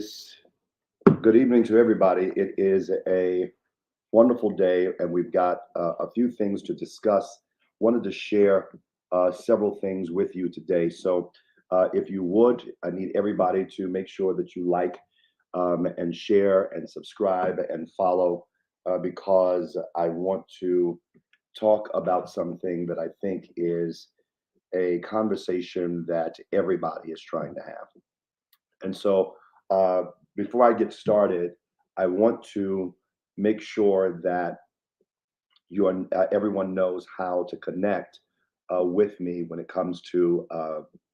is good evening to everybody. It is a wonderful day, and we've got a few things to discuss. Wanted to share several things with you today. So, if you would, I need everybody to make sure that you like and share and subscribe and follow because I want to talk about something that I think is a conversation that everybody is trying to have. And so, uh, before I get started, I want to make sure that everyone knows how to connect with me when it comes to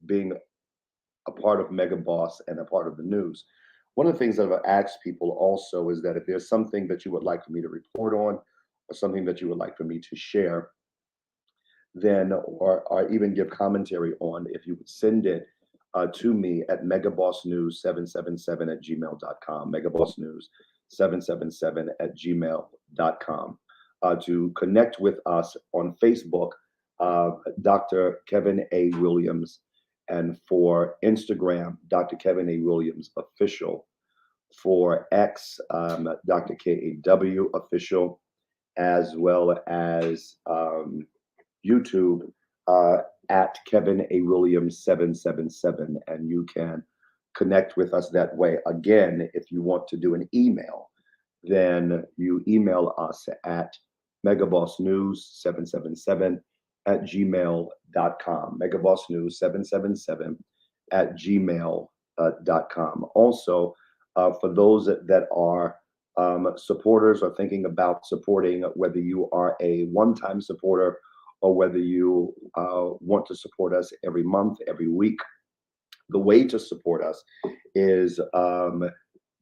being a part of Mega Boss and a part of the news. One of the things that I've asked people also is that if there's something that you would like for me to report on, or something that you would like for me to share, then or even give commentary on, if you would send it to me at megabossnews777 at gmail.com, megabossnews777 at gmail.com. To connect with us on Facebook, Dr. Kevin A. Williams, and for Instagram, Dr. Kevin A. Williams Official, for X, Dr. KAW Official, as well as YouTube at Kevin A. Williams 777, and you can connect with us that way. Again, if you want to do an email, then you email us at megabossnews777 at gmail.com. Megabossnews777 at gmail.com. Also, for those that are supporters or thinking about supporting, whether you are a one-time supporter or whether you want to support us every month, every week, the way to support us is $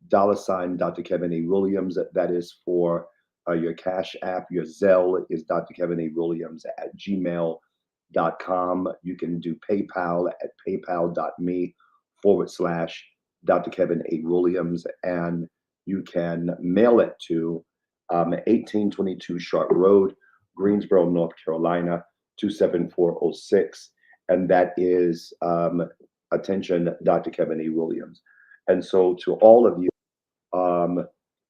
Dr. Kevin A. Williams. That is for your Cash App. Your Zelle is Dr. Kevin A. Williams at gmail.com. You can do PayPal at paypal.me/Dr. Kevin A. Williams. And you can mail it to 1822 Sharp Road, Greensboro, North Carolina, 27406. And that is attention, Dr. Kevin A. Williams. And so to all of you,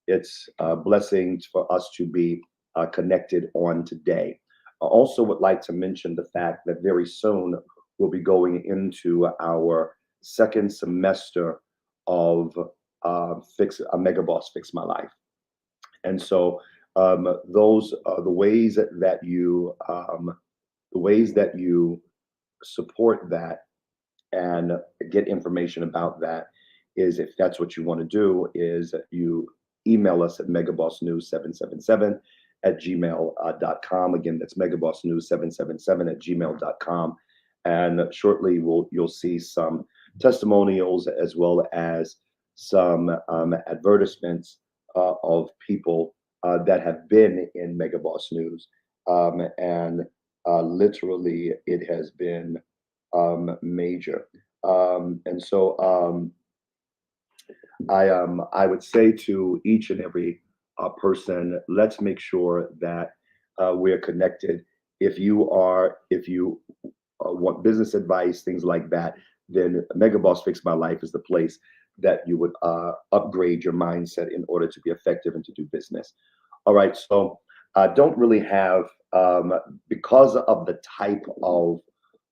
it's a blessing for us to be connected on today. I also would like to mention the fact that very soon we'll be going into our second semester of Mega Boss Fix My Life. And so those are the ways that you support that and get information about that is, if that's what you want to do, is you email us at megabossnews777 at gmail.com. Again, that's megabossnews777 at gmail.com. And shortly you'll see some testimonials as well as some advertisements of people that have been in Mega Boss News. And literally it has been major. And so I would say to each and every person, let's make sure that we're connected. If you want business advice, things like that, then Mega Boss Fix My Life is the place that you would upgrade your mindset in order to be effective and to do business. All right, so I don't really have, because of the type of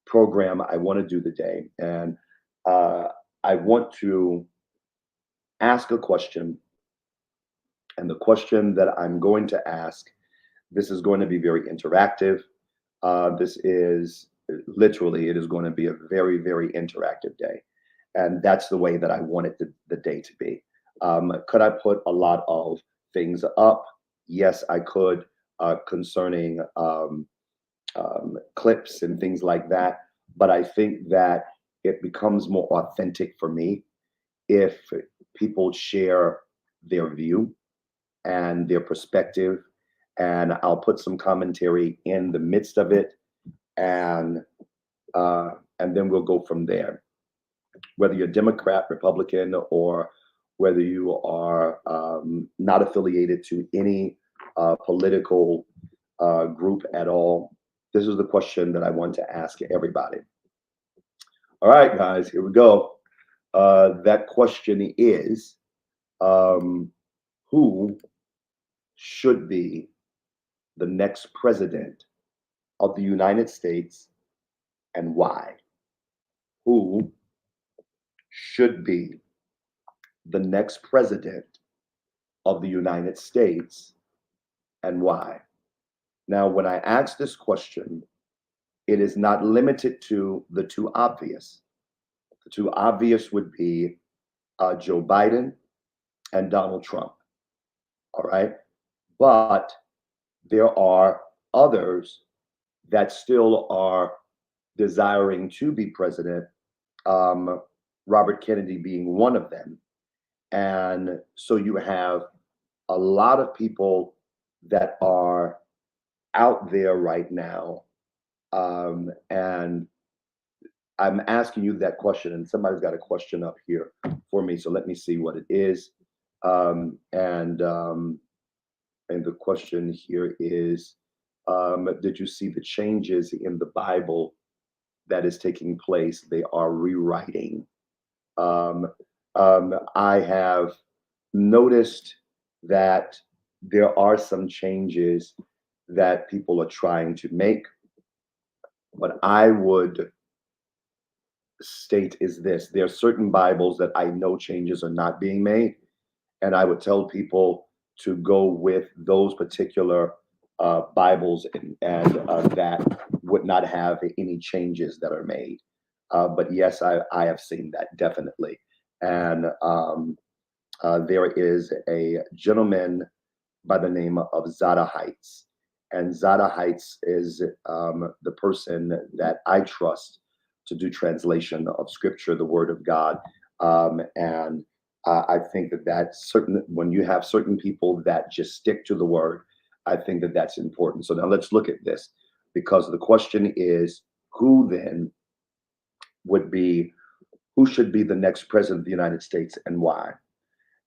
program I want to do today, and I want to ask a question. And the question that I'm going to ask, this is going to be very interactive. This is literally, it is going to be a very, very interactive day. And that's the way that I wanted the day to be. Could I put a lot of things up? Yes, I could, concerning clips and things like that. But I think that it becomes more authentic for me if people share their view and their perspective, and I'll put some commentary in the midst of it, and then we'll go from there. Whether you're Democrat, Republican, or whether you are not affiliated to any political group at all, this is the question that I want to ask everybody. All right, guys, here we go. That question is, who should be the next president of the United States and why? Who should be the next president of the United States and why? Now, when I ask this question, it is not limited to the two obvious. The two obvious would be Joe Biden and Donald Trump. All right. But there are others that still are desiring to be president, Robert Kennedy being one of them. And so you have a lot of people that are out there right now. And I'm asking you that question, and somebody's got a question up here for me. So let me see what it is. And the question here is, did you see the changes in the Bible that is taking place? They are rewriting. I have noticed that there are some changes that people are trying to make. What I would state is this: there are certain Bibles that I know changes are not being made, and I would tell people to go with those particular Bibles and that would not have any changes that are made. But yes, I have seen that definitely. And there is a gentleman by the name of Zada Heights. And Zada Heights is the person that I trust to do translation of scripture, the word of God. And I think that that's certain, when you have certain people that just stick to the word, I think that that's important. So now let's look at this, because the question is, who then would be, who should be the next president of the United States and why?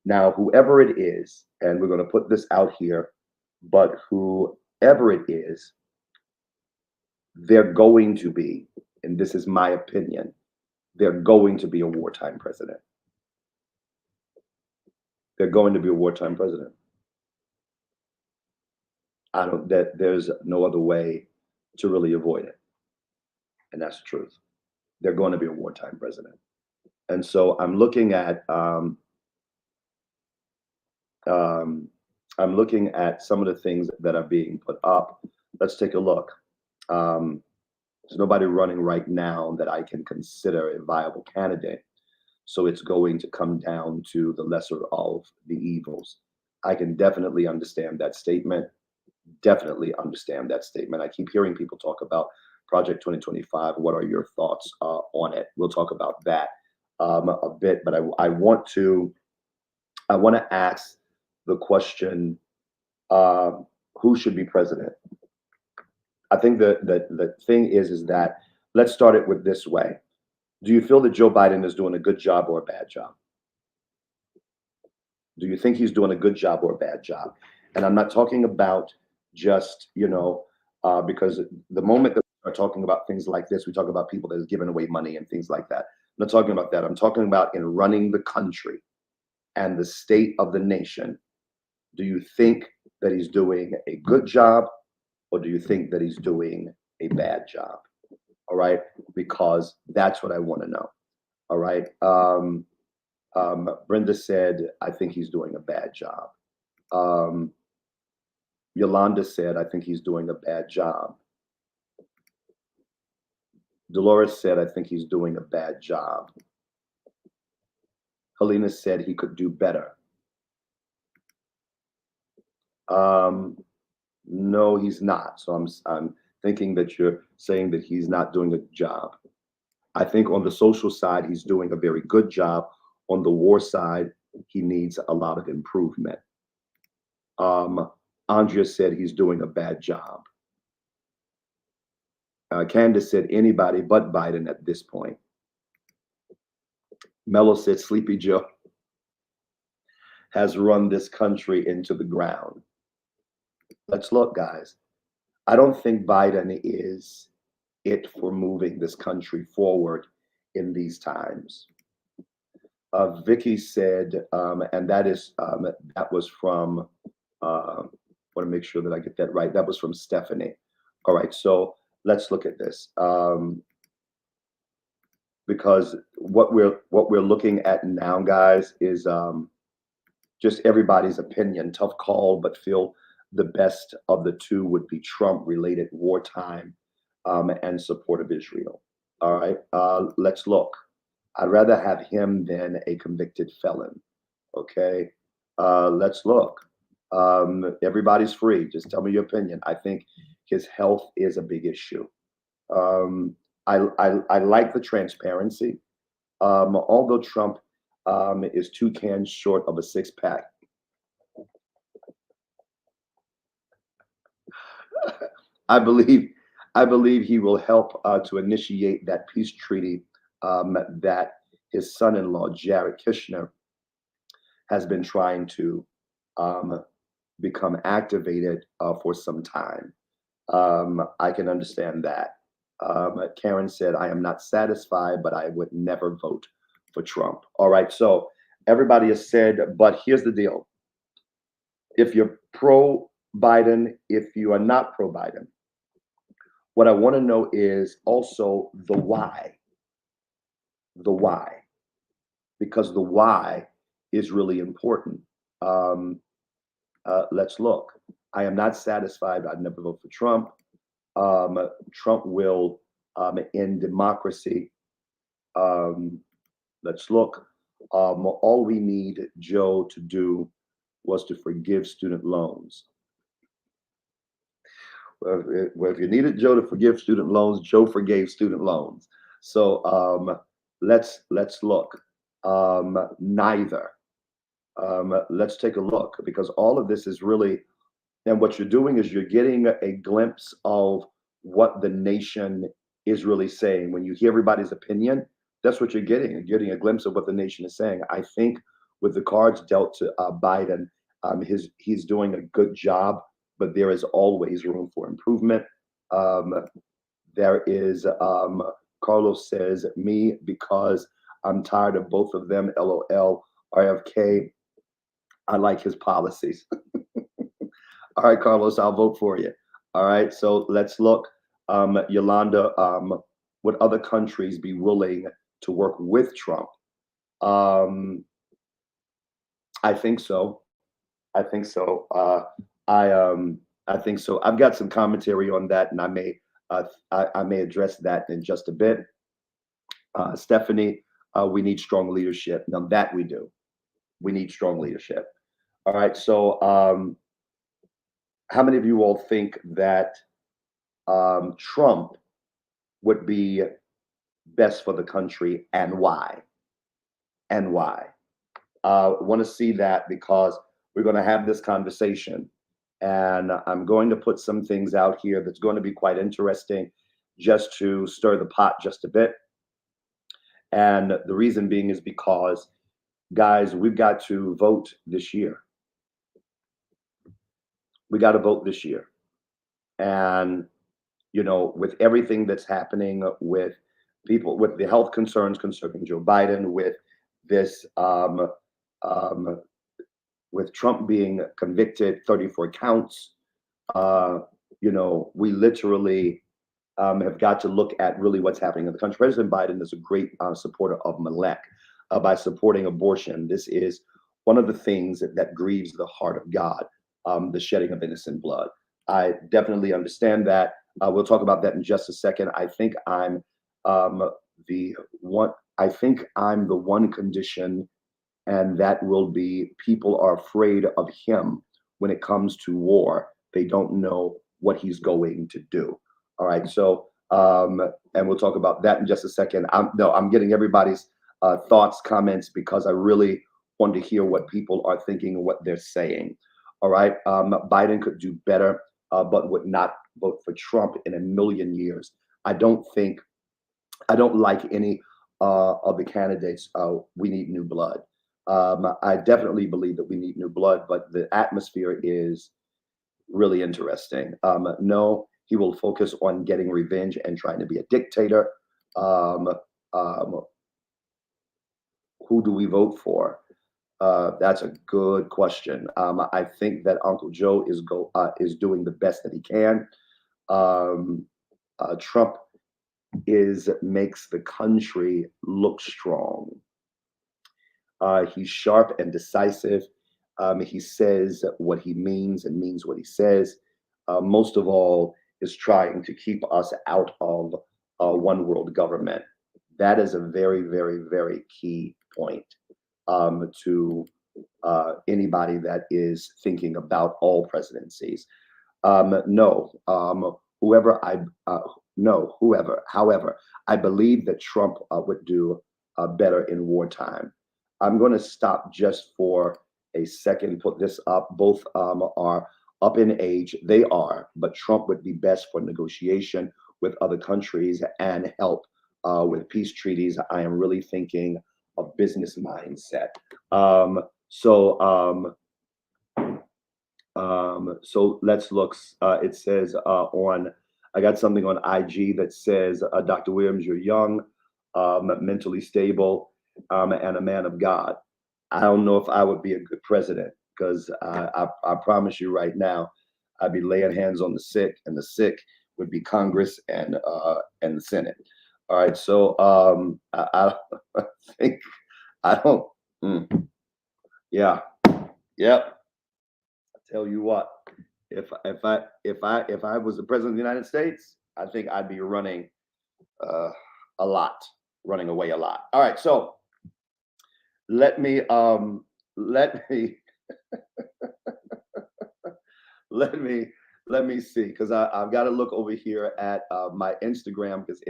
Now, whoever it is, and we're going to put this out here, but whoever it is, they're going to be, and this is my opinion, they're going to be a wartime president. They're going to be a wartime president. There's no other way to really avoid it. And that's the truth. They're going to be a wartime president. And so I'm looking at some of the things that are being put up. Let's take a look. There's nobody running right now that I can consider a viable candidate. So it's going to come down to the lesser of the evils. I can definitely understand that statement. Definitely understand that statement. I keep hearing people talk about Project 2025. What are your thoughts on it? We'll talk about that a bit, but I want to ask the question: who should be president? I think the thing is that, let's start it with this way. Do you feel that Joe Biden is doing a good job or a bad job? Do you think he's doing a good job or a bad job? And I'm not talking about just, because the moment that we start talking about things like this, we talk about people that is giving away money and things like that. I'm not talking about that. I'm talking about in running the country and the state of the nation. Do you think that he's doing a good job, or do you think that he's doing a bad job? All right, because that's what I want to know. All right. Brenda said, I think he's doing a bad job. Yolanda said, I think he's doing a bad job. Dolores said, I think he's doing a bad job. Helena said he could do better. No, he's not. So I'm thinking that you're saying that he's not doing a job. I think on the social side, he's doing a very good job. On the war side, he needs a lot of improvement. Andrea said he's doing a bad job. Candace said anybody but Biden at this point. Mello said Sleepy Joe has run this country into the ground. Let's look, guys. I don't think Biden is it for moving this country forward in these times. Vicky said, and that was from. Want to make sure that I get that right. That was from Stephanie. All right, so let's look at this, because what we're looking at now, guys, is just everybody's opinion. Tough call, but feel the best of the two would be Trump-related wartime and support of Israel. All right, let's look. I'd rather have him than a convicted felon. Okay, let's look. Everybody's free. Just tell me your opinion. I think his health is a big issue. Um, I like the transparency. Although Trump is 2 cans short of a 6 pack, I believe I believe he will help to initiate that peace treaty that his son-in-law Jared Kushner has been trying to um, become activated for some time. I can understand that. Karen said, I am not satisfied, but I would never vote for Trump. All right, so everybody has said, but here's the deal. If you're pro Biden, if you are not pro Biden, what I want to know is also the why. The why, because the why is really important. Um, let's look. I am not satisfied. I'd never vote for Trump. Trump will end democracy. Um, let's look. All we need Joe to do was to forgive student loans. Well, if you needed Joe to forgive student loans, Joe forgave student loans. So let's look. Neither. Let's take a look, because all of this is really, and what you're doing is you're getting a glimpse of what the nation is really saying. When you hear everybody's opinion, that's what you're getting. You're getting a glimpse of what the nation is saying. I think with the cards dealt to Biden, he's doing a good job, but there is always room for improvement. Um, there is, Carlos says, me, because I'm tired of both of them. LOL. RFK, I like his policies. All right, Carlos, I'll vote for you. All right, so let's look. Yolanda, would other countries be willing to work with Trump? Um, I think so. I think so. I think so. I've got some commentary on that, and I may address that in just a bit. Stephanie, we need strong leadership. Now that we do, we need strong leadership. All right. So, how many of you all think that Trump would be best for the country, and why? And why? Want to see that, because we're going to have this conversation, and I'm going to put some things out here that's going to be quite interesting, just to stir the pot just a bit. And the reason being is because, guys, we've got to vote this year. We got to vote this year. And, with everything that's happening with people, with the health concerns concerning Joe Biden, with this, with Trump being convicted, 34 counts, we literally have got to look at really what's happening in the country. President Biden is a great supporter of Malek by supporting abortion. This is one of the things that grieves the heart of God, the shedding of innocent blood. I definitely understand that. We'll talk about that in just a second. I think I'm the one. I think I'm the one condition, and that will be people are afraid of him when it comes to war. They don't know what he's going to do. All right. So, and we'll talk about that in just a second. I'm getting everybody's thoughts, comments, because I really want to hear what people are thinking and what they're saying. All right. Biden could do better, but would not vote for Trump in a million years. I don't like any of the candidates. We need new blood. I definitely believe that we need new blood, but the atmosphere is really interesting. No, he will focus on getting revenge and trying to be a dictator. Um, um, Who do we vote for? That's a good question. I think that Uncle Joe is doing the best that he can. Um, Trump is makes the country look strong. He's sharp and decisive. He says what he means and means what he says. Most of all, is trying to keep us out of one world government. That is a very, very, very key point to anybody that is thinking about all presidencies. No, whoever I no, whoever. However, I believe that Trump would do better in wartime. I'm going to stop just for a second. Put this up. Both are up in age. They are, but Trump would be best for negotiation with other countries and help with peace treaties. I am really thinking of business mindset. So so let's look. It says on, I got something on IG that says, Dr. Williams, you're young, mentally stable, and a man of God. I don't know if I would be a good president because I promise you right now, I'd be laying hands on the sick, and the sick would be Congress and the Senate. All right, so I think I don't. Yeah, yep. Tell you what, if I was the president of the United States, I think I'd be running uh, a lot, running away a lot. All right, so let me let me let me let me see because I've got to look over here at my Instagram because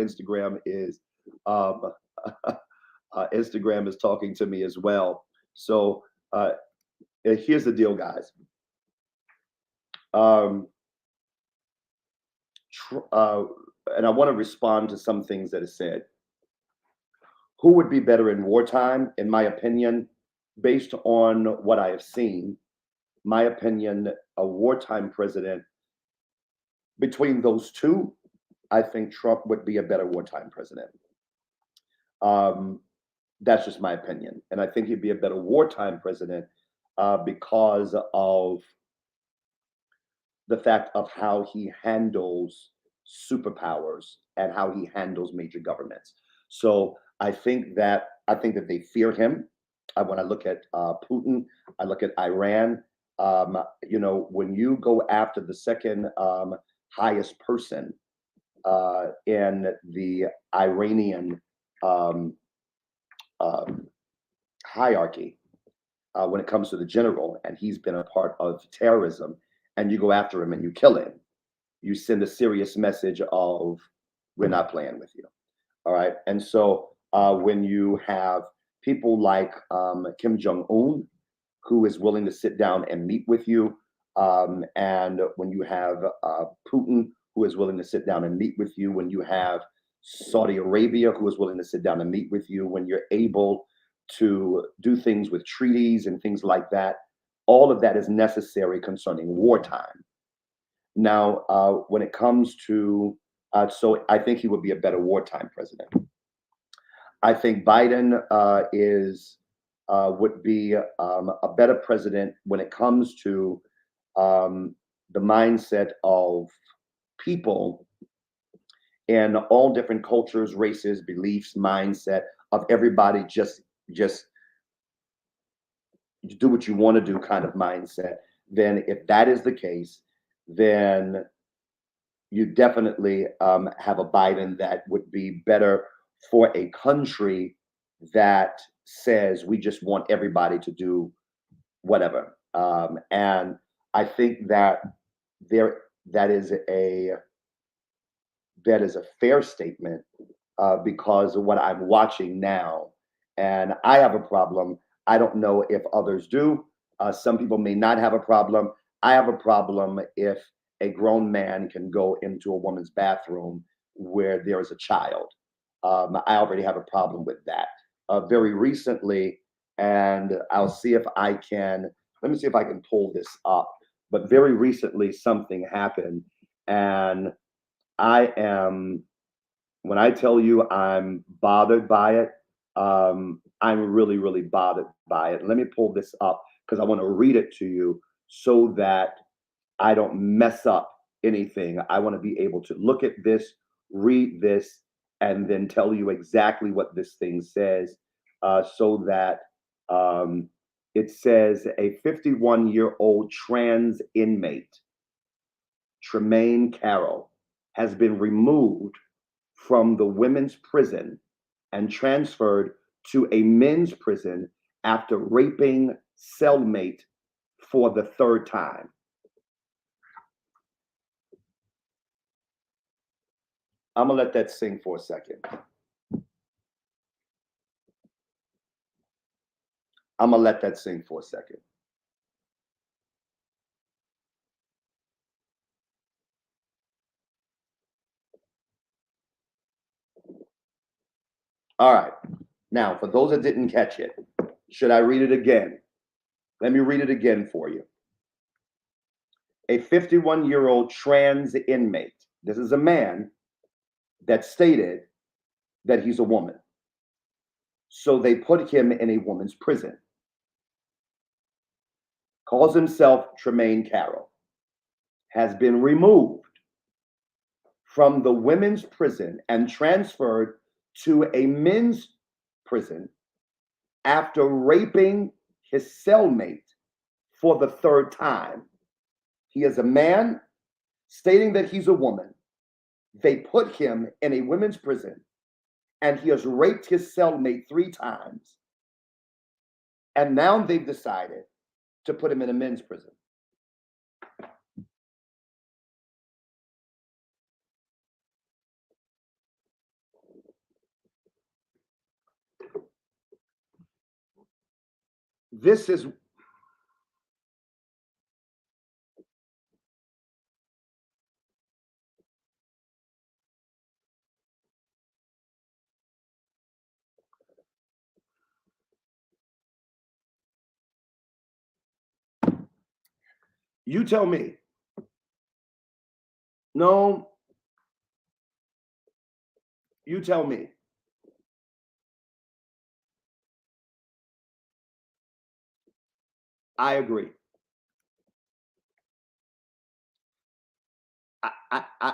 um, Instagram is talking to me as well. So here's the deal, guys. Um, and I want to respond to some things that are said. Who would be better in wartime? In my opinion, based on what I have seen, my opinion, a wartime president, between those two, I think Trump would be a better wartime president. Um, that's just my opinion. And I think he'd be a better wartime president because of the fact of how he handles superpowers and how he handles major governments. So I think that they fear him. When I look at Putin, I look at Iran. When you go after the second highest person in the Iranian um, um, hierarchy, when it comes to the general, and he's been a part of terrorism, and you go after him and you kill him, you send a serious message of we're not playing with you. All right. And so when you have people like Kim Jong Un, who is willing to sit down and meet with you, and when you have Putin, who is willing to sit down and meet with you, when you have Saudi Arabia, who is willing to sit down and meet with you, when you're able to do things with treaties and things like that, all of that is necessary concerning wartime. Now, when it comes to, so I think he would be a better wartime president. I think Biden is would be a better president when it comes to the mindset of people in all different cultures, races, beliefs, mindset of everybody just do what you want to do kind of mindset. Then, if that is the case, then you definitely have a Biden that would be better for a country that says we just want everybody to do whatever. And I think that there that is a fair statement because of what I'm watching now, and I have a problem. I don't know if others do. Some people may not have a problem. I have a problem if a grown man can go into a woman's bathroom where there is a child. I already have a problem with that. Very recently, and I'll see if I can, let me see if I can pull this up. But very recently, something happened, and I am, when I tell you I'm bothered by it, I'm really, really bothered by it. Let me pull this up because I want to read it to you so that I don't mess up anything. I want to be able to look at this, read this, and then tell you exactly what this thing says, so that it says a 51-year-old trans inmate, Tremaine Carroll, has been removed from the women's prison and transferred to a men's prison after raping cellmate for the third time. I'm gonna let that sing for a second. I'm gonna let that sing for a second. All right. Now, for those that didn't catch it, should I read it again? Let me read it again for you. A 51-year-old trans inmate. This is a man that stated that he's a woman. So they put him in a woman's prison. Calls himself Tremaine Carroll. Has been removed from the women's prison and transferred to a men's prison after raping his cellmate for the third time. He is a man stating that he's a woman. They put him in a women's prison and he has raped his cellmate 3 times. And now they've decided to put him in a men's prison. This is you tell me. No, you tell me. I agree. I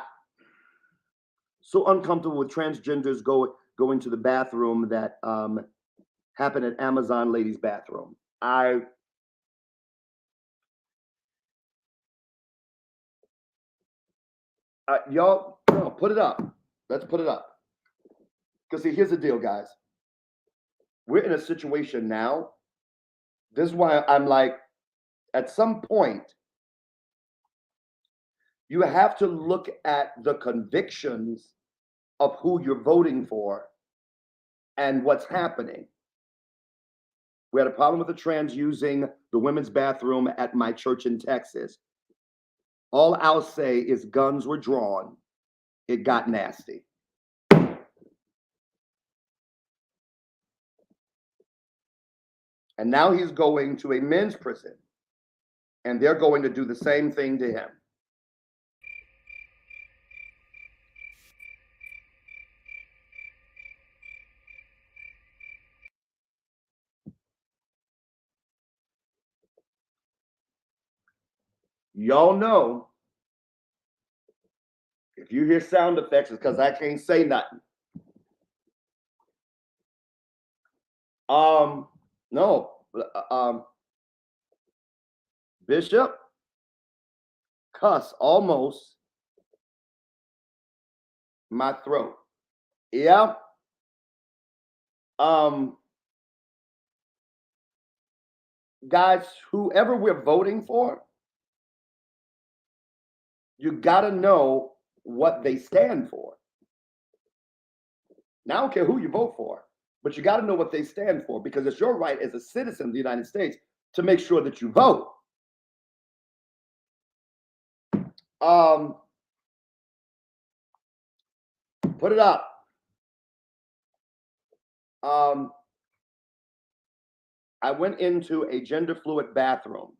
so uncomfortable with transgenders going to the bathroom that happened at Amazon ladies' bathroom. Y'all, no, put it up. Let's put it up. Because see, here's the deal, guys. We're in a situation now. This is why I'm like, at some point, you have to look at the convictions of who you're voting for and what's happening. We had a problem with the trans using the women's bathroom at my church in Texas. All I'll say is guns were drawn. It got nasty. And now he's going to a men's prison, and they're going to do the same thing to him. Y'all know, if you hear sound effects, it's because I can't say nothing. No. Bishop, cuss almost my throat. Yeah. Guys, whoever we're voting for, you got to know what they stand for. Now, I don't care who you vote for, but you got to know what they stand for, because it's your right as a citizen of the United States to make sure that you vote. Put it up. I went into a gender fluid bathroom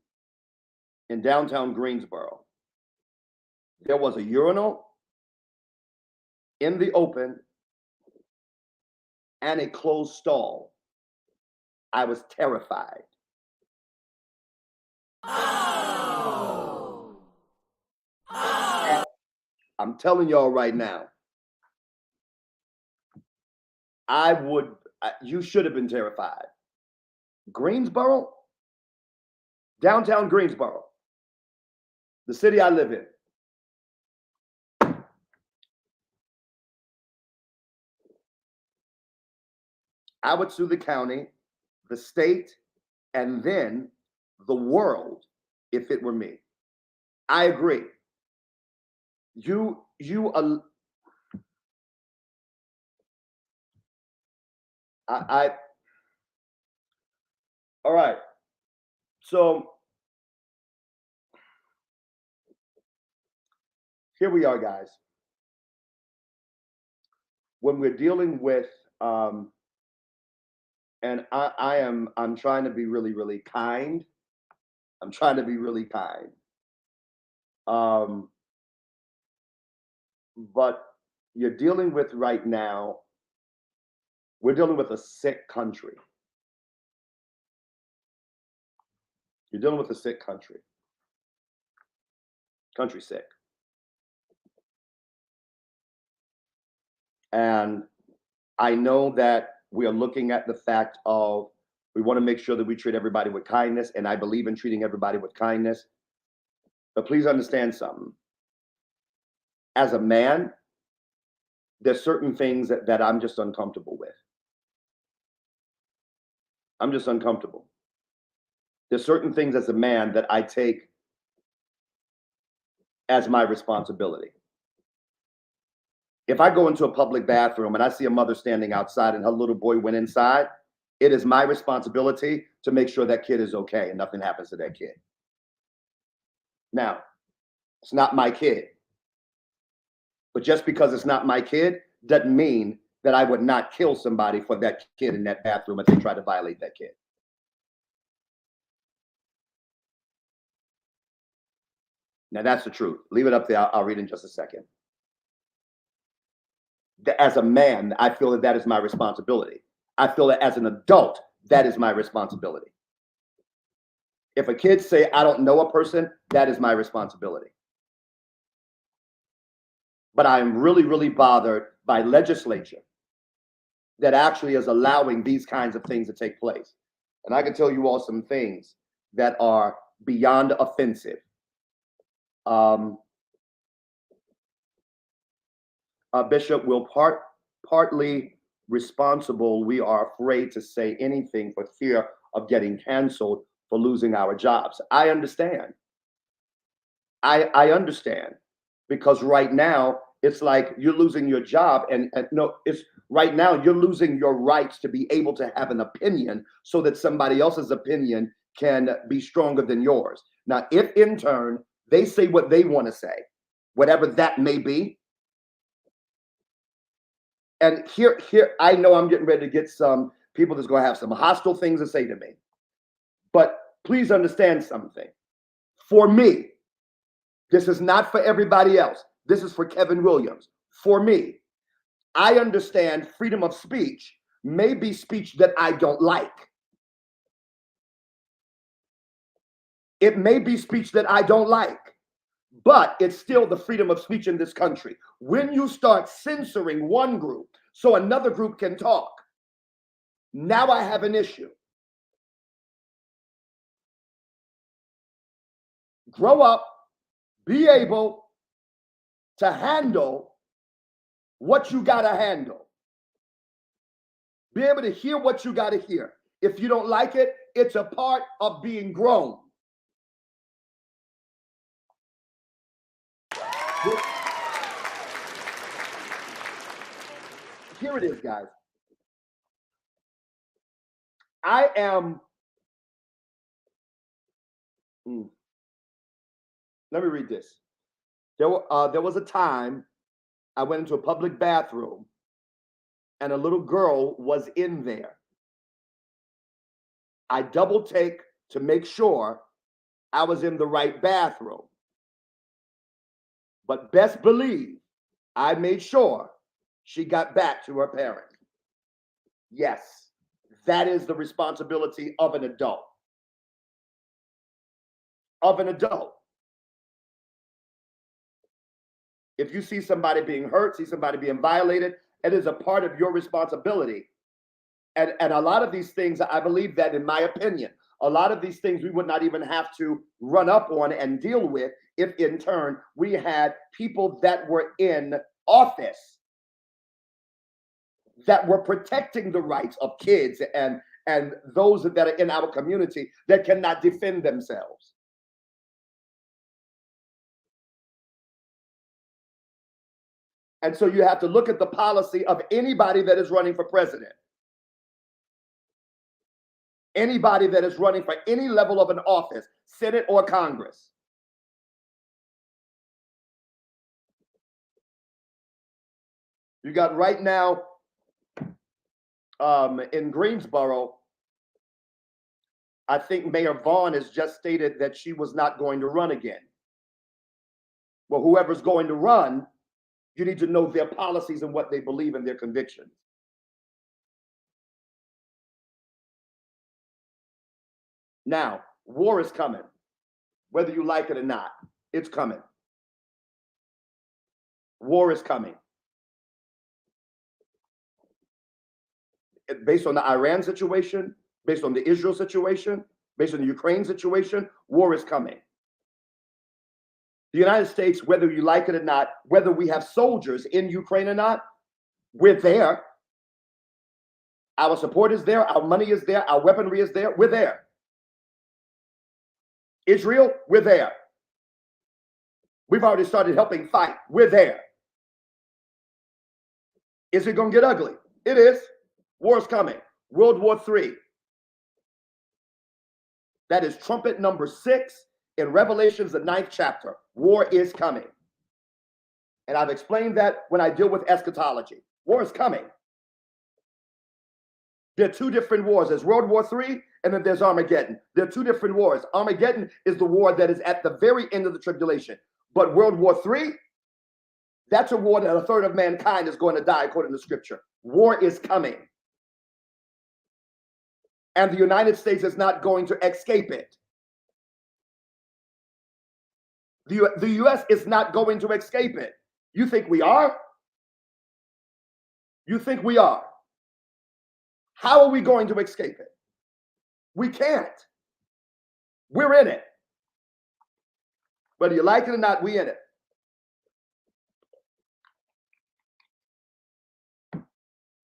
in downtown Greensboro. There was a urinal in the open and a closed stall, I was terrified. I'm telling y'all right now, you should have been terrified. Greensboro, downtown Greensboro, the city I live in. I would sue the county, the state, and then the world if it were me. I agree. All right. So here we are, guys. When we're dealing with, and I'm trying to be really, really kind. I'm trying to be really kind. But you're dealing with right now, we're dealing with a sick country. You're dealing with a sick country. Country sick. And I know that we are looking at the fact of we want to make sure that we treat everybody with kindness, and I believe in treating everybody with kindness. But please understand something. As a man, there's certain things that I'm just uncomfortable with. I'm just uncomfortable. There's certain things as a man that I take as my responsibility. If I go into a public bathroom and I see a mother standing outside and her little boy went inside, it is my responsibility to make sure that kid is okay and nothing happens to that kid. Now, it's not my kid. But just because it's not my kid doesn't mean that I would not kill somebody for that kid in that bathroom if they try to violate that kid. Now, that's the truth. Leave it up there. I'll read in just a second. As a man, I feel that that is my responsibility. I feel that as an adult, that is my responsibility. If a kid say, I don't know a person, that is my responsibility. But I am really, really bothered by legislature that actually is allowing these kinds of things to take place. And I can tell you all some things that are beyond offensive. Bishop, will partly responsible, we are afraid to say anything for fear of getting canceled for losing our jobs. I understand. I understand, because right now it's like you're losing your job, and no, it's right now you're losing your rights to be able to have an opinion so that somebody else's opinion can be stronger than yours. Now, if in turn they say what they want to say, whatever that may be, and here, I know I'm getting ready to get some people that's going to have some hostile things to say to me. But please understand something. For me, this is not for everybody else. This is for Kevin Williams. For me, I understand freedom of speech may be speech that I don't like. It may be speech that I don't like, but it's still the freedom of speech in this country. When you start censoring one group so another group can talk, now I have an issue. Grow up, be able to handle what you got to handle. Be able to hear what you got to hear. If you don't like it, it's a part of being grown. Here it is, guys. I am. Let me read this. There was a time I went into a public bathroom and a little girl was in there. I double take to make sure I was in the right bathroom. But best believe I made sure she got back to her parents. Yes, that is the responsibility of an adult. Of an adult. If you see somebody being hurt, see somebody being violated, it is a part of your responsibility. And a lot of these things, I believe that, in my opinion, a lot of these things we would not even have to run up on and deal with if in turn we had people that were in office that were protecting the rights of kids and those that are in our community that cannot defend themselves. And so you have to look at the policy of anybody that is running for president. Anybody that is running for any level of an office, Senate or Congress. You got right now in Greensboro, I think Mayor Vaughn has just stated that she was not going to run again. Well, whoever's going to run, you need to know their policies and what they believe in, their convictions. Now, war is coming. Whether you like it or not, it's coming. War is coming. Based on the Iran situation, based on the Israel situation, based on the Ukraine situation, war is coming. The United States, whether you like it or not, whether we have soldiers in Ukraine or not, we're there. Our support is there. Our money is there. Our weaponry is there. We're there. Israel, we're there. We've already started helping fight. We're there. Is it going to get ugly? It is. War's coming. World War III. That is trumpet number 6 in Revelations, the 9th chapter. War is coming. And I've explained that when I deal with eschatology. War is coming. There are two different wars. There's World War III, and then there's Armageddon. There are two different wars. Armageddon is the war that is at the very end of the tribulation. But World War III, that's a war that a third of mankind is going to die, according to Scripture. War is coming. And the United States is not going to escape it. The U.S. is not going to escape it. You think we are? You think we are? How are we going to escape it? We can't. We're in it. Whether you like it or not, we in it.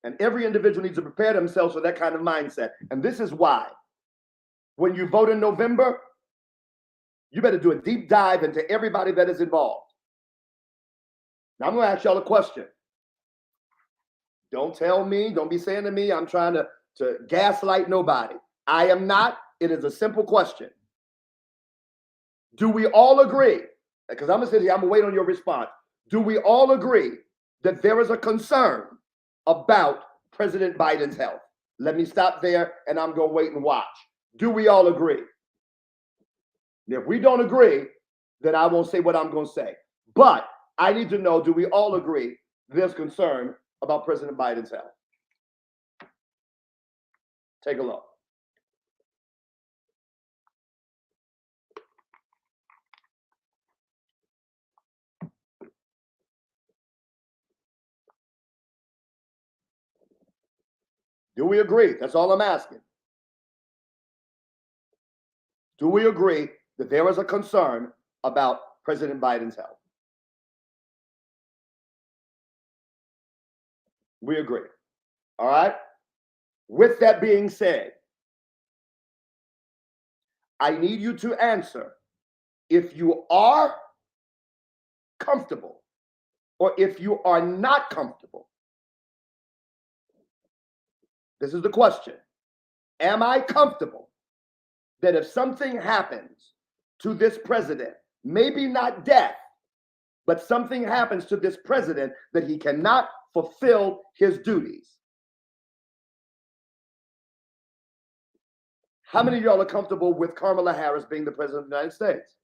And every individual needs to prepare themselves for that kind of mindset. And this is why, when you vote in November, you better do a deep dive into everybody that is involved. Now, I'm going to ask y'all a question. Don't tell me, don't be saying to me, I'm trying to gaslight nobody. I am not. It is a simple question. Do we all agree? Because I'm going to sit here, I'm going to wait on your response. Do we all agree that there is a concern about President Biden's health? Let me stop there and I'm going to wait and watch. Do we all agree? If we don't agree, then I won't say what I'm going to say. But I need to know, do we all agree there's concern about President Biden's health? Take a look. Do we agree? That's all I'm asking. Do we agree that there is a concern about President Biden's health? We agree. All right? With that being said, I need you to answer if you are comfortable or if you are not comfortable. This is the question. Am I comfortable that if something happens to this president, maybe not death, but something happens to this president, that he cannot fulfill his duties? How many of y'all are comfortable with Kamala Harris being the president of the United States?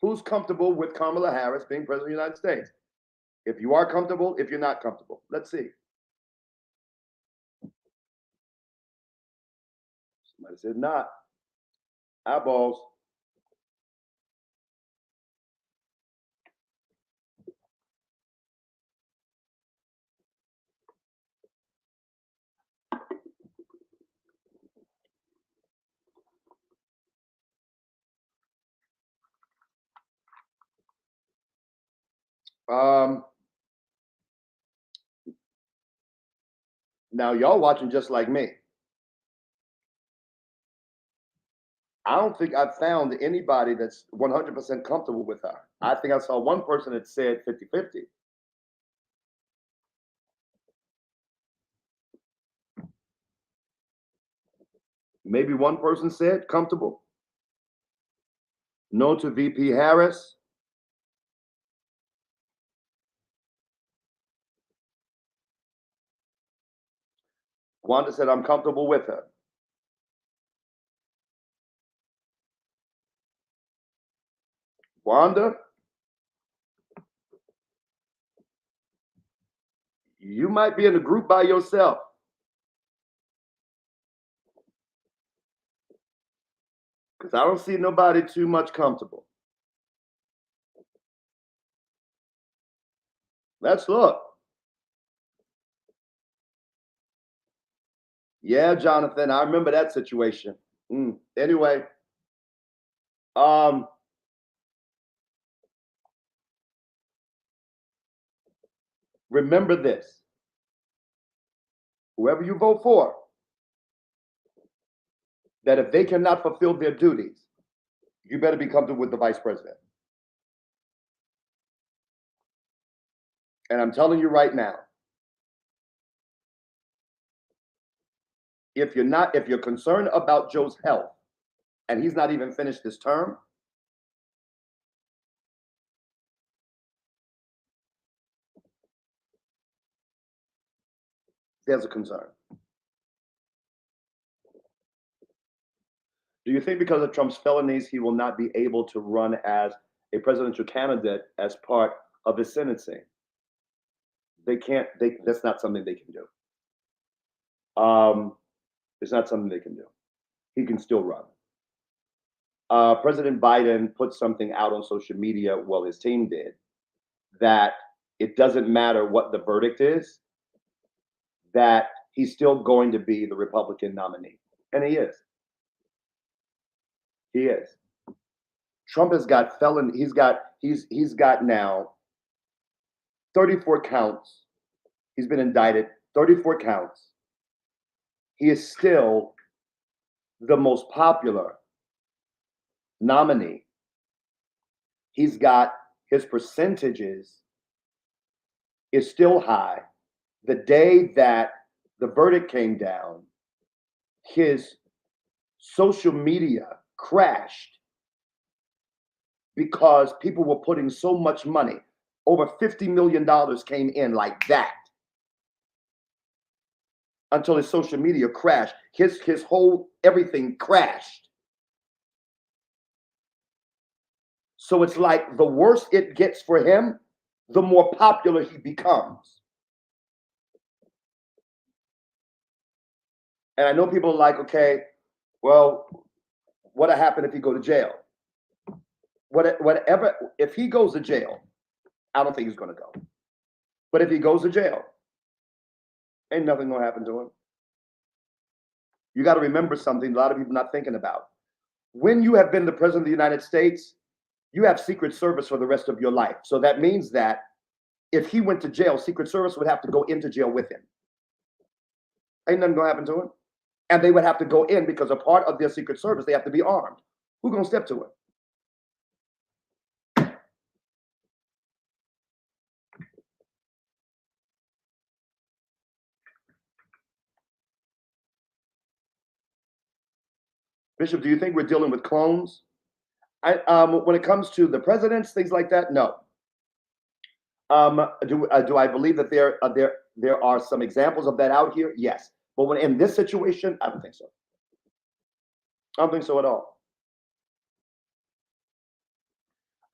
Who's comfortable with Kamala Harris being president of the United States? If you are comfortable, if you're not comfortable. Let's see. Somebody said not. Eyeballs. Now y'all watching just like me. I don't think I've found anybody that's 100% comfortable with her. I think I saw one person that said 50-50. Maybe one person said comfortable. No to VP Harris. Wanda said, I'm comfortable with her. Wanda, you might be in a group by yourself. Because I don't see nobody too much comfortable. Let's look. Yeah, Jonathan, I remember that situation. Anyway, remember this. Whoever you vote for, that if they cannot fulfill their duties, you better be comfortable with the vice president. And I'm telling you right now, if you're concerned about Joe's health and he's not even finished his term, there's a concern. Do you think because of Trump's felonies, he will not be able to run as a presidential candidate as part of his sentencing? That's not something they can do. It's not something they can do. He can still run. President Biden put something out on social media, well, his team did, that it doesn't matter what the verdict is, that he's still going to be the Republican nominee. And he is. He is. Trump has got he's got now 34 counts. He's been indicted, 34 counts. He is still the most popular nominee. He's got his percentages is still high. The day that the verdict came down, his social media crashed because people were putting so much money. Over $50 million came in like that until his social media crashed. His whole everything crashed. So it's like the worse it gets for him, the more popular he becomes. And I know people are like, okay, well, what'll happen if he go to jail? Whatever, if he goes to jail, I don't think he's going to go. But if he goes to jail, ain't nothing going to happen to him. You got to remember something a lot of people not thinking about. When you have been the president of the United States, you have Secret Service for the rest of your life. So that means that if he went to jail, Secret Service would have to go into jail with him. Ain't nothing going to happen to him. And they would have to go in because a part of their Secret Service, they have to be armed. Who's going to step to him? Bishop, do you think we're dealing with clones? When it comes to the presidents, things like that, no. Do I believe that there are some examples of that out here? Yes. But when in this situation, I don't think so. I don't think so at all.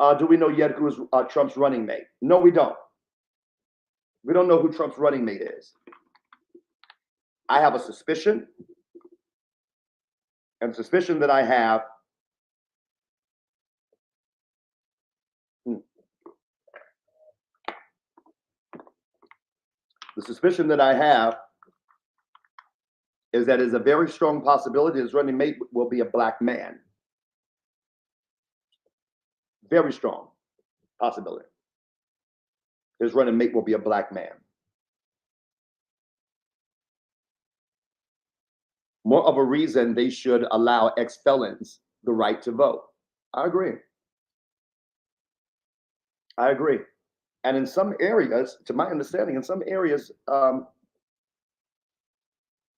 Do we know yet who is Trump's running mate? No, we don't. We don't know who Trump's running mate is. I have a suspicion, and the suspicion that I have is that is a very strong possibility his running mate will be a black man. Very strong possibility. His running mate will be a black man. More of a reason they should allow ex-felons the right to vote. I agree. I agree. And in some areas, to my understanding, in some areas,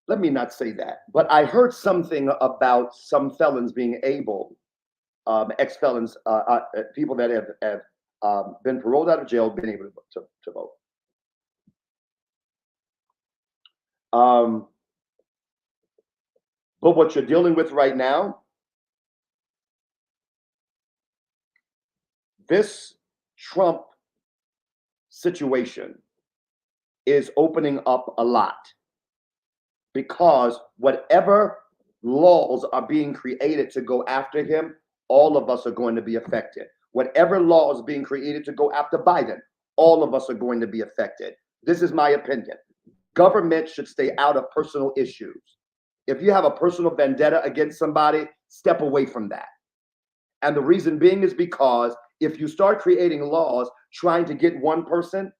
let me not say that, but I heard something about some felons being able, ex-felons, people that have been paroled out of jail, been able to vote. But what you're dealing with right now, this Trump situation is opening up a lot, because whatever laws are being created to go after him, all of us are going to be affected. Whatever law is being created to go after Biden, all of us are going to be affected. This is my opinion. Government should stay out of personal issues. If you have a personal vendetta against somebody, step away from that. And the reason being is because if you start creating laws trying to get one person,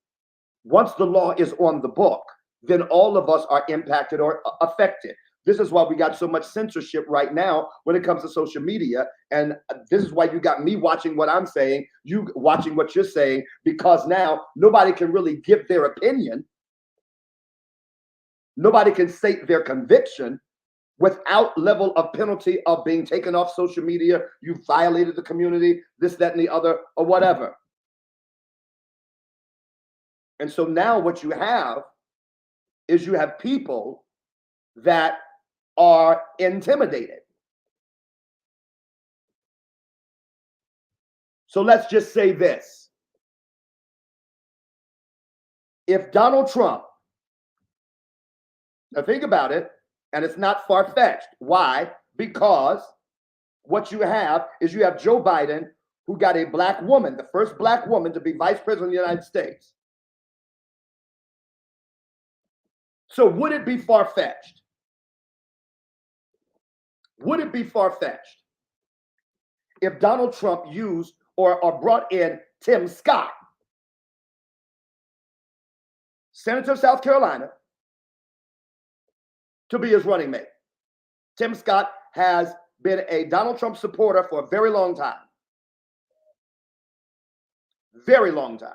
once the law is on the book, then all of us are impacted or affected. This is why we got so much censorship right now when it comes to social media. And this is why you got me watching what I'm saying, you watching what you're saying, because now nobody can really give their opinion. Nobody can state their conviction without level of penalty of being taken off social media. You violated the community, this, that, and the other, or whatever. And so now what you have is you have people that are intimidated. So let's just say this. If Donald Trump, now think about it, and it's not far-fetched. Why? Because what you have is you have Joe Biden, who got a black woman, the first black woman to be vice president of the United States. So would it be far-fetched? Would it be far-fetched if Donald Trump used or brought in Tim Scott, Senator of South Carolina, to be his running mate? Tim Scott has been a Donald Trump supporter for a very long time. Very long time.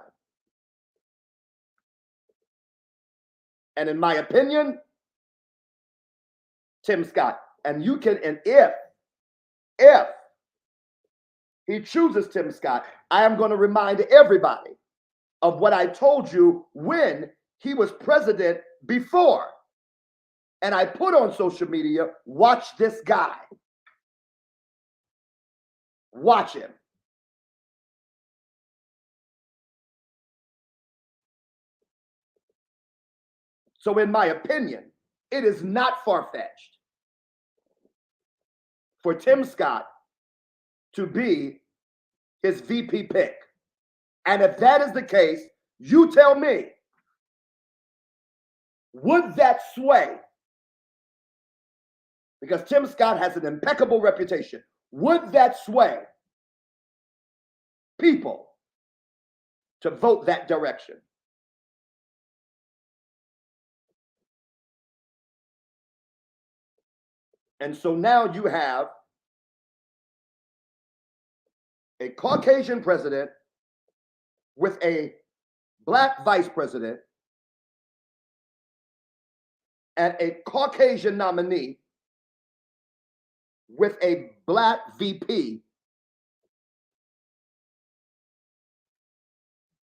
And in my opinion, Tim Scott, and you can, and if he chooses Tim Scott, I am going to remind everybody of what I told you when he was president before. And I put on social media, watch this guy. Watch him. So in my opinion, it is not far-fetched for Tim Scott to be his VP pick. And if that is the case, you tell me, would that sway? Because Tim Scott has an impeccable reputation. Would that sway people to vote that direction? And so now you have a Caucasian president with a black vice president and a Caucasian nominee with a black VP.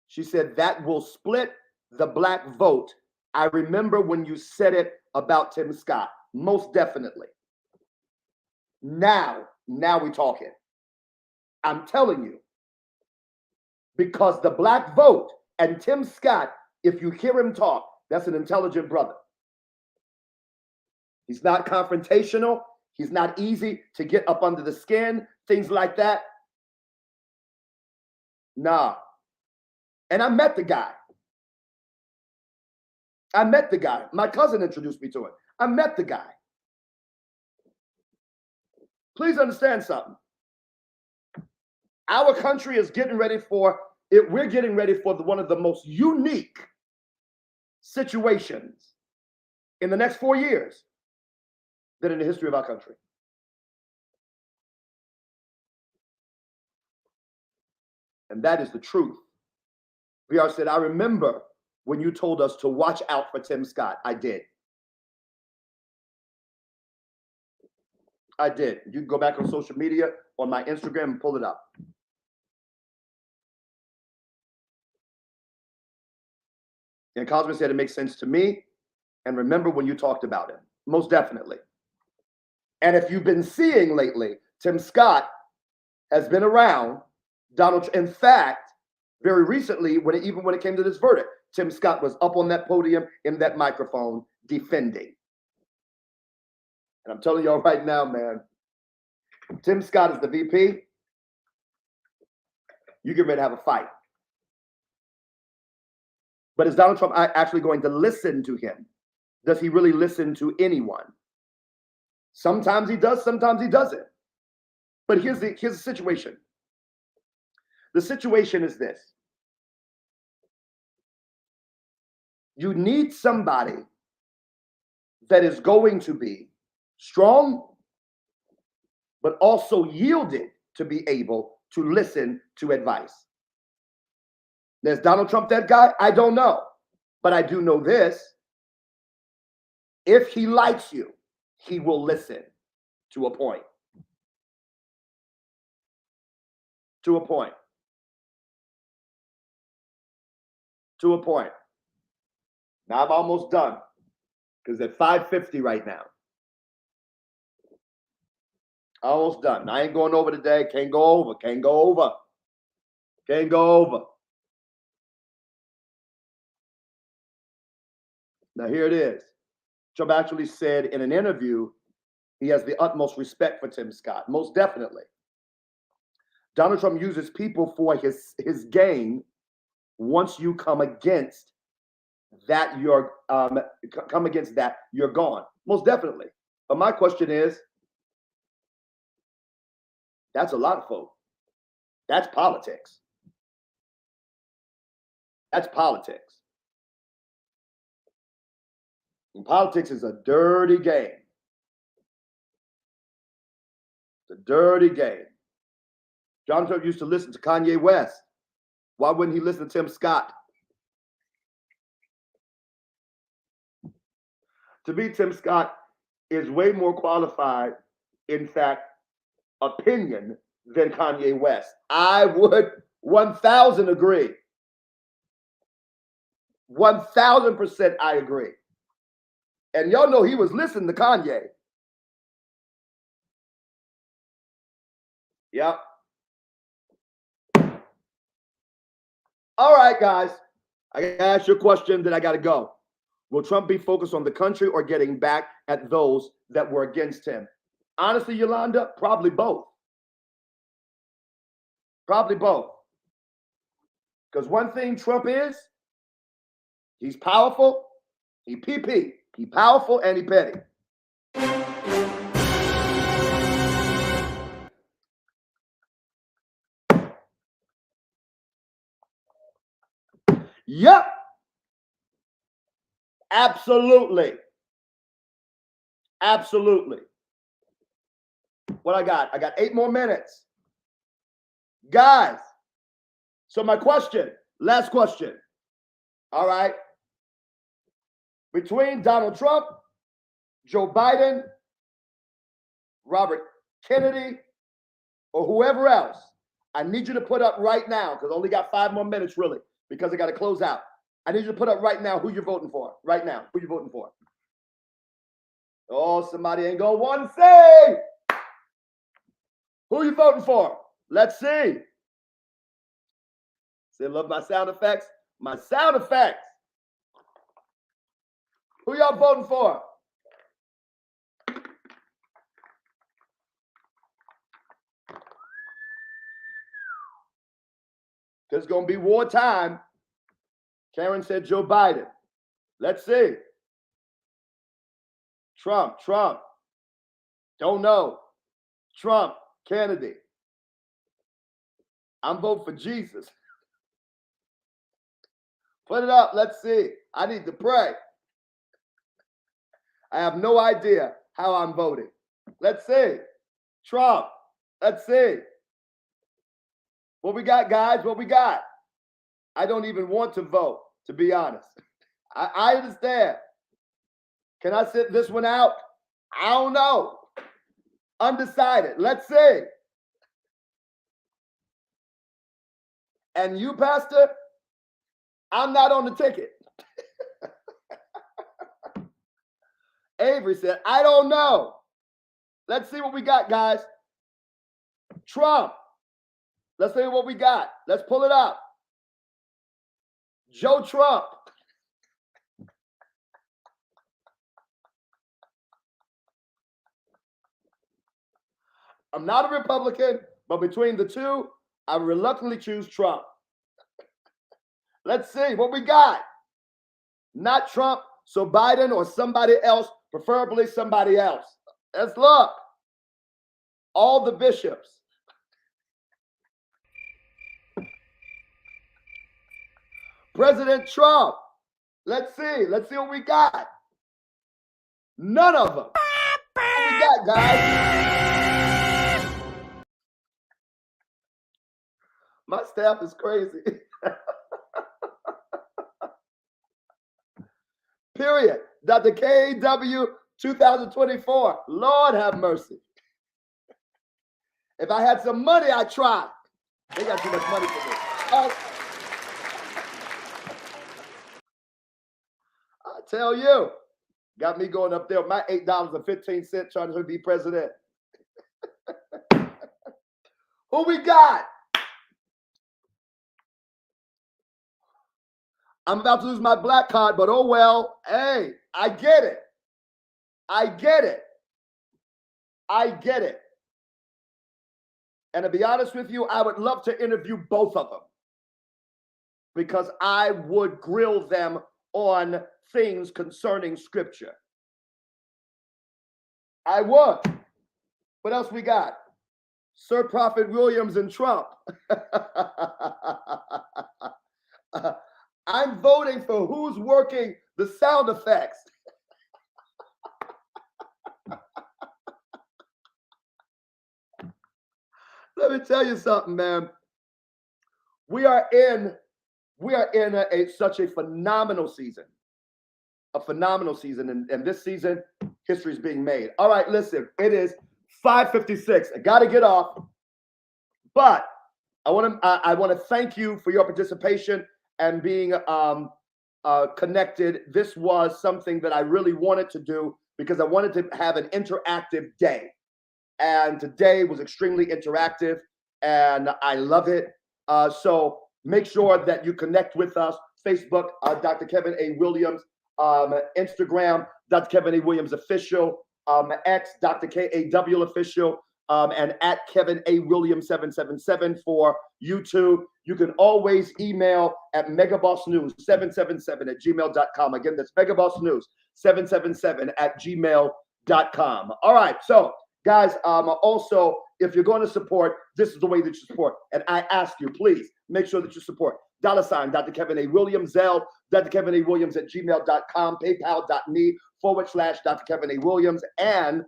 She said that will split the black vote. I remember when you said it about Tim Scott. Most definitely. Now we're talking. I'm telling you, because the black vote and Tim Scott, if you hear him talk, that's an intelligent brother. He's not confrontational. He's not easy to get up under the skin, things like that. Nah. And I met the guy. My cousin introduced me to him. I met the guy. Please understand something. Our country is getting ready for it. We're getting ready for one of the most unique situations in the next 4 years than in the history of our country. And that is the truth. VR said, I remember when you told us to watch out for Tim Scott. I did. You can go back on social media, on my Instagram, and pull it up. And Cosmo said it makes sense to me. And remember when you talked about him. Most definitely. And if you've been seeing lately, Tim Scott has been around Donald. In fact, very recently, when it came to this verdict, Tim Scott was up on that podium in that microphone defending. And I'm telling y'all right now, man, Tim Scott is the VP. You get ready to have a fight. But is Donald Trump actually going to listen to him? Does he really listen to anyone? Sometimes he does, sometimes he doesn't. But here's the situation. The situation is this. You need somebody that is going to be strong, but also yielded to be able to listen to advice. Is Donald Trump that guy? I don't know. But I do know this. If he likes you, he will listen to a point. To a point. To a point. Now I'm almost done because at 5:50 right now. Almost done. I ain't going over today. Can't go over. Can't go over. Can't go over. Now here it is. Trump actually said in an interview he has the utmost respect for Tim Scott. Most definitely. Donald Trump uses people for his gain. Once you come against that, you're gone. Most definitely. But my question is, that's a lot of folk. That's politics. That's politics. And politics is a dirty game. It's a dirty game. John Trump used to listen to Kanye West. Why wouldn't he listen to Tim Scott? To me, Tim Scott is way more qualified, in fact, opinion than Kanye West. I would 1,000 agree. 1,000% I agree. And y'all know he was listening to Kanye. Yep. All right, guys. I got to ask you a question, then I got to go. Will Trump be focused on the country or getting back at those that were against him? Honestly, Yolanda, probably both. Probably both. Because one thing Trump is, he's powerful, he PP. He powerful and he petty. Yep. Absolutely. Absolutely. What I got? I got 8 more minutes. Guys, so my question, last question. All right. Between Donald Trump, Joe Biden, Robert Kennedy, or whoever else, I need you to put up right now, because I only got 5 more minutes, really, because I got to close out. I need you to put up right now who you're voting for. Right now, who you're voting for. Oh, somebody ain't going to want to say. Who you voting for? Let's see. Say, love my sound effects? My sound effects. Who y'all voting for? There's going to be wartime. Karen said Joe Biden. Let's see. Trump. Don't know. Trump, Kennedy. I'm voting for Jesus. Put it up. Let's see. I need to pray. I have no idea how I'm voting. Let's see. Trump. Let's see. What we got, guys? What we got? I don't even want to vote, to be honest. I understand. Can I sit this one out? I don't know. Undecided. Let's see. And you, Pastor? I'm not on the ticket. Avery said, I don't know. Let's see what we got, guys. Trump. Let's see what we got. Let's pull it up. Joe Trump. I'm not a Republican, but between the two, I reluctantly choose Trump. Let's see what we got. Not Trump, so Biden or somebody else, preferably somebody else. Let's look. All the bishops. President Trump. Let's see. Let's see what we got. None of them. What we got, guys? My staff is crazy. Period. Dr. KW 2024. Lord have mercy. If I had some money, I'd try. They got too much money for me. I tell you, got me going up there with my $8.15 trying to be president. Who we got? I'm about to lose my black card, but oh well. Hey, I get it. I get it. I get it. And to be honest with you, I would love to interview both of them because I would grill them on things concerning scripture. I would. What else we got? Sir Prophet Williams and Trump. I'm voting for who's working the sound effects. Let me tell you something, man. We are in such a phenomenal season. A phenomenal season. And this season, history is being made. All right, listen, it is 5:56. I got to get off. But I want to thank you for your participation and being connected. This was something that I really wanted to do because I wanted to have an interactive day. And today was extremely interactive, and I love it. So make sure that you connect with us. Facebook, Dr. Kevin A. Williams. Instagram, Dr. Kevin A. Williams Official. X, Dr. KAW Official. And at Kevin A. Williams 777 for YouTube. You can always email at megabossnews777@gmail.com. Again, that's megabossnews777@gmail.com. All right, so guys, also, if you're going to support, this is the way that you support. And I ask you, please make sure that you support. $ Dr. Kevin A. Williams, Zelle, Dr. Kevin A. Williams @gmail.com, paypal.me/Dr. Kevin A. Williams. And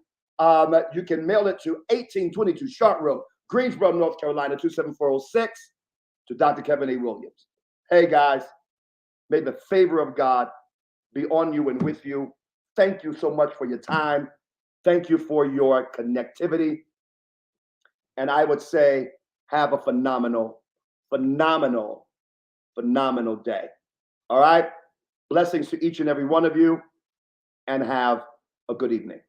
you can mail it to 1822 Sharp Road, Greensboro, North Carolina, 27406 to Dr. Kevin A. Williams. Hey, guys, may the favor of God be on you and with you. Thank you so much for your time. Thank you for your connectivity. And I would say have a phenomenal day. All right? Blessings to each and every one of you, and have a good evening.